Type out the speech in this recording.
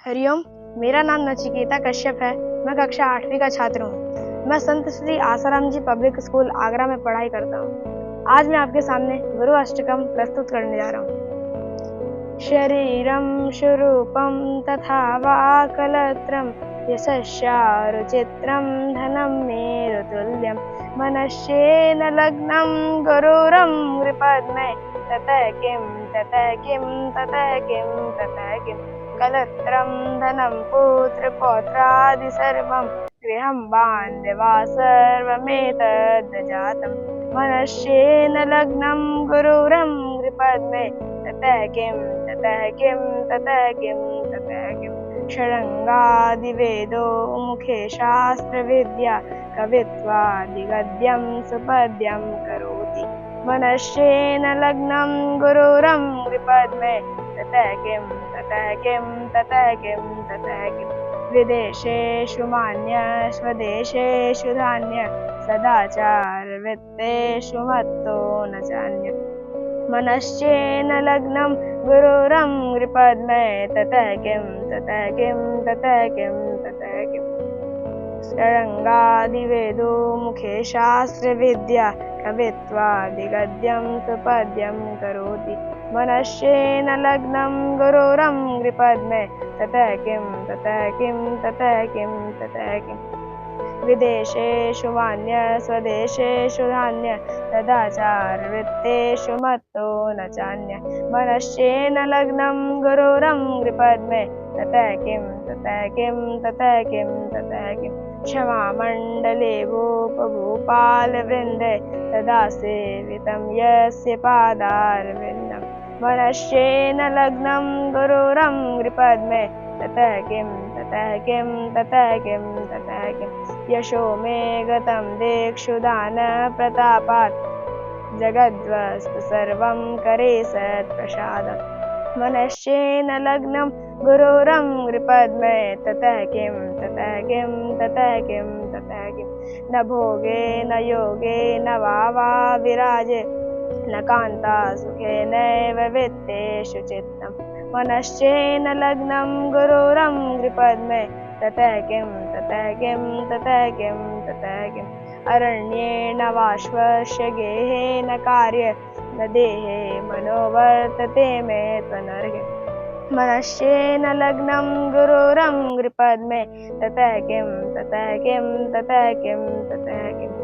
हरिओम। मेरा नाम नचिकेता कश्यप है। मैं कक्षा 8वीं का छात्र हूँ। मैं संत श्री आसाराम जी पब्लिक स्कूल आगरा में पढ़ाई करता हूँ। आज मैं आपके सामने गुरु अष्टकम प्रस्तुत करने जा रहा हूँ। शरीरम शुरूपम तथा वा कलत्रम यशस्यारुचित्रम धनम मेरुतुल्यम मनश्येन लग्नं गुरुरं नृपद्मे ततः किं ततः किं ततः किं ततः किं कलत्रं धनं पुत्रपौत्रादि सर्वं गृहं बान्धवा सर्वमेतद्जातं मनश्येन लग्नं गुरुरं नृपद्मे ततः किं ततः किं ततः किं ततः किं षडङ्गादिवेदो मुखे शास्त्रविद्या कवित्वादिगद्यं सुपद्यं करोति मनश्येन लग्नं गुरुरं नृपद्मे ततः किं ततः किं ततः किं ततः किं विदेशेषु मान्य स्वदेशेषु धान्य सदाचारवृत्तेषु मत्तो न चान्य मनश्चेन लग्नं गुरुरं नृपद्मे ततः किं ततः किं ततः किं ततः किं षडङ्गादिवेदो मुखे शास्त्रविद्या कवित्वादिगद्यं सुपद्यं करोति मनश्चेन लग्नं गुरुरं नृपद्मे ततः किं ततः किं ततः किं ततः किं विदेशेषु मान्य स्वदेशेषु धान्य सदाचारवृत्तेषु मत्तो न चान्य मनश्चेन लग्नं गुरुरं नृपद्मे ततः किं ततः किं ततः किं ततः किं क्षमामण्डले भूपभूपालवृन्दे सदा सेवितं यस्य पादारविन्दं मनश्चेन लग्नं गुरुरं नृपद्मे ततः किं ततः किं ततः किं ततः किं यशो मे गतं दिक्षु दानप्रतापात् जगद्वस्तु सर्वं करे सत्प्रसादात् मनश्चेन लग्नं गुरुरं नृपद्मे ततः किं ततः किं ततः किं ततः किं न भोगे न योगे न वा विराजे न कान्ता सुखे नैव वित्तेषु चित्तम् मनश्चेन लग्नं गुरुरं नृपद्मे ततः किं ततः किं ततः किं ततः किम् अरण्येन वाश्वस्य गेहेन कार्ये न देहे मनोवर्तते मे त्वनर्घे मनश्चेन लग्नं गुरुरं नृपद्मे ततः किं ततः किं ततः किं ततः किम्